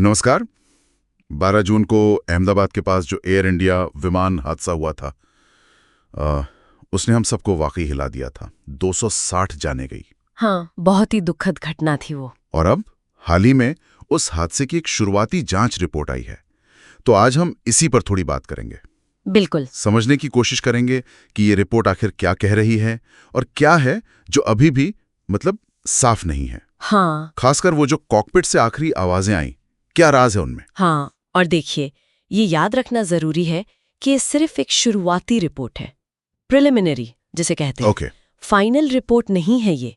नमस्कार। 12 जून को अहमदाबाद के पास जो एयर इंडिया विमान हादसा हुआ था, उसने हम सबको वाकई हिला दिया था। 260 जाने गई। हाँ, बहुत ही दुखद घटना थी वो। और अब हाल ही में उस हादसे की एक शुरुआती जांच रिपोर्ट आई है, तो आज हम इसी पर थोड़ी बात करेंगे। बिल्कुल। समझने की कोशिश करेंगे कि ये रिपोर्ट आखिर क्या कह रही है और क्या है जो अभी भी साफ नहीं है। हाँ। खासकर वो जो कॉकपिट से आखिरी आवाजें आई, क्या राज है उनमें। हाँ, और देखिए, ये याद रखना जरूरी है कि ये सिर्फ एक शुरुआती रिपोर्ट है, प्रिलिमिनरी जिसे कहते हैं। ओके। फाइनल रिपोर्ट नहीं है ये।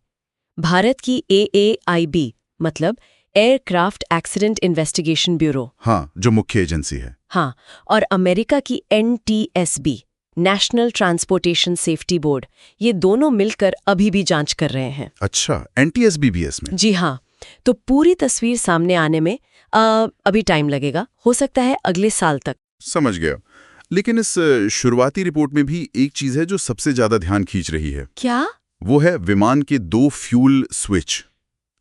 भारत की AAIB मतलब एयरक्राफ्ट एक्सीडेंट इन्वेस्टिगेशन ब्यूरो, हाँ, जो मुख्य एजेंसी है। हाँ, और अमेरिका की NTSB national transportation safety board, ये दोनों मिलकर अभी भी जांच कर रहे हैं। अच्छा, NTSB भी है इसमें? जी हाँ। तो पूरी तस्वीर सामने आने में अभी टाइम लगेगा, हो सकता है अगले साल तक। समझ गया। लेकिन इस शुरुआती रिपोर्ट में भी एक चीज है जो सबसे ज्यादा ध्यान खींच रही है। क्या? वो है विमान के 2 फ्यूल स्विच।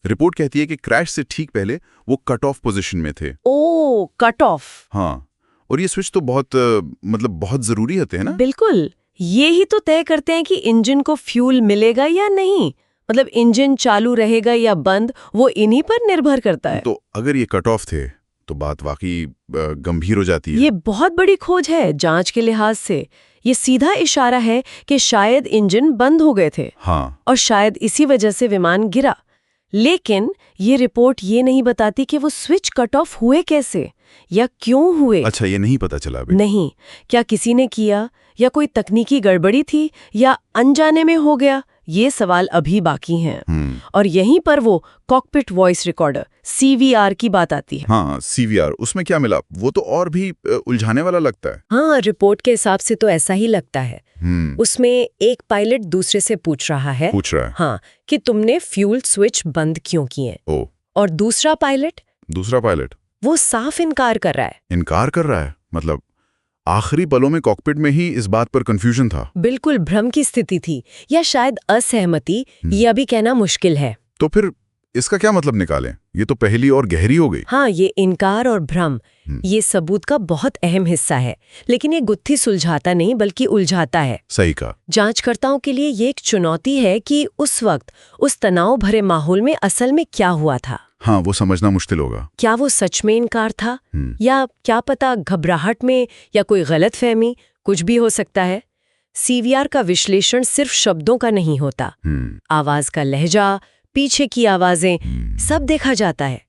रिपोर्ट कहती है कि क्रैश से ठीक पहले वो कट ऑफ पोजीशन में थे। ओ, कट ऑफ। हाँ, और ये स्विच तो बहुत बहुत जरूरी होते हैं ना? बिल्कुल, ये ही तो तय करते हैं कि इंजन को फ्यूल मिलेगा या नहीं। मतलब इंजन चालू रहेगा या बंद, वो इन्हीं पर निर्भर करता है। तो अगर ये कट ऑफ थे तो बात वाकई गंभीर हो जाती है। ये बहुत बड़ी खोज है जांच के लिहाज से। ये सीधा इशारा है कि शायद इंजन बंद हो गए थे। हाँ। और शायद इसी वजह से विमान गिरा। लेकिन ये रिपोर्ट ये नहीं बताती कि वो स्विच कट ऑफ हुए कैसे या क्यों हुए। अच्छा, ये नहीं पता चला अभी? नहीं, क्या किसी ने किया या कोई तकनीकी गड़बड़ी थी या अनजाने में हो गया, ये सवाल अभी बाकी हैं। और यहीं पर वो कॉकपिट वॉइस रिकॉर्डर CVR की बात आती है। हाँ, CVR, उसमें क्या मिला? वो तो और भी उलझाने वाला लगता है। हाँ, रिपोर्ट के हिसाब से तो ऐसा ही लगता है। उसमें एक पायलट दूसरे से पूछ रहा है हाँ, कि तुमने फ्यूल स्विच बंद क्यों किए। और दूसरा पायलट वो साफ इनकार कर रहा है। मतलब आखिरी पलों में कॉकपिट में ही इस बात पर कंफ्यूजन था। बिल्कुल भ्रम की स्थिति थी, या शायद असहमति, ये अभी कहना मुश्किल है। तो फिर इसका क्या मतलब निकालें? ये तो पहली और गहरी हो गई। हाँ, ये इनकार और भ्रम ये सबूत का बहुत अहम हिस्सा है, लेकिन ये गुत्थी सुलझाता नहीं बल्कि उलझाता है। सही कहा। जांचकर्ताओं के लिए ये एक चुनौती है कि उस वक्त उस तनाव भरे माहौल में असल में क्या हुआ था। हाँ, वो समझना मुश्किल होगा। क्या वो सच में इनकार था या क्या पता घबराहट में या कोई गलतफहमी, कुछ भी हो सकता है। CVR का विश्लेषण सिर्फ शब्दों का नहीं होता। आवाज का लहजा, पीछे की आवाजें, सब देखा जाता है।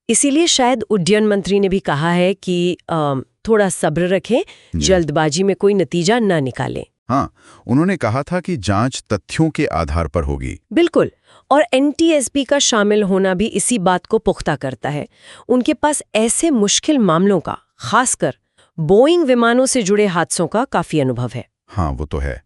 इसीलिए शायद उड्डयन मंत्री ने भी कहा है कि थोड़ा सब्र रखें, जल्दबाजी में कोई नतीजा न निकालें। हाँ, उन्होंने कहा था कि जांच तथ्यों के आधार पर होगी। बिल्कुल, और NTSB का शामिल होना भी इसी बात को पुख्ता करता है। उनके पास ऐसे मुश्किल मामलों का, खासकर बोइंग विमानों से जुड़े हादसों का काफी अनुभव है। हाँ, वो तो है।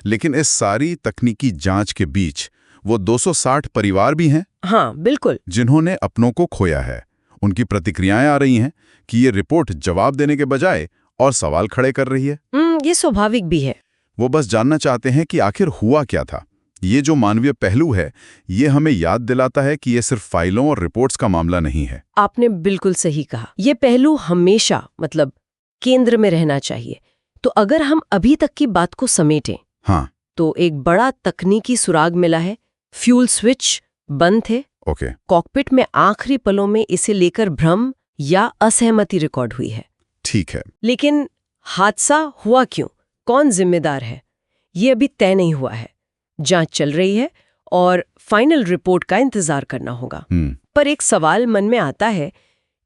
लेकिन इस सारी तकनीकी जांच के बीच वो 260 परिवार भी हैं। हाँ, बिल्कुल, जिन्होंने अपनों को खोया है। उनकी प्रतिक्रियाएं आ रही हैं कि ये रिपोर्ट जवाब देने के बजाय और सवाल खड़े कर रही है। ये स्वाभाविक भी है। वो बस जानना चाहते हैं कि आखिर हुआ क्या था। ये जो मानवीय पहलू है, ये हमें याद दिलाता है कि ये सिर्फ फाइलों और रिपोर्ट्स का मामला नहीं है। आपने बिल्कुल सही कहा। ये पहलू हमेशा केंद्र में रहना चाहिए। तो अगर हम अभी तक की बात को समेटें, हाँ, तो एक बड़ा तकनीकी सुराग मिला है। फ्यूल स्विच बंद थे। ओके। कॉकपिट में आखिरी पलों में इसे लेकर भ्रम या असहमति रिकॉर्ड हुई है। ठीक है। लेकिन हादसा हुआ क्यों, कौन जिम्मेदार है, ये अभी तय नहीं हुआ है। जांच चल रही है और फाइनल रिपोर्ट का इंतजार करना होगा। पर एक सवाल मन में आता है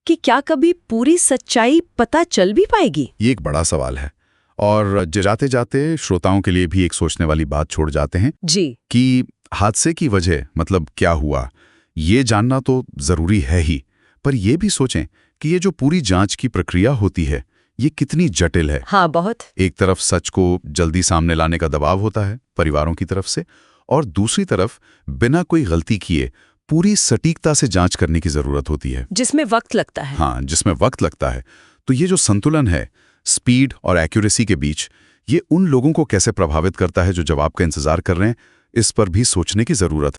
कि क्या कभी पूरी सच्चाई पता चल भी पाएगी? ये एक बड़ा सवाल है, और जाते जाते श्रोताओं के लिए भी एक सोचने वाली बात छोड़ जाते हैं जी, कि हादसे की वजह क्या हुआ, ये जानना तो जरूरी है ही, पर ये भी सोचें कि ये जो पूरी जांच की प्रक्रिया होती है, ये कितनी जटिल है। हाँ, बहुत। एक तरफ सच को जल्दी सामने लाने का दबाव होता है परिवारों की तरफ से, और दूसरी तरफ बिना कोई गलती किए पूरी सटीकता से जांच करने की जरूरत होती है, जिसमें वक्त लगता है। हाँ, जिसमें वक्त लगता है। तो ये जो संतुलन है स्पीड और एक्यूरेसी के बीच, ये उन लोगों को कैसे प्रभावित करता है जो जवाब का इंतजार कर रहे हैं, इस पर भी सोचने की जरूरत है।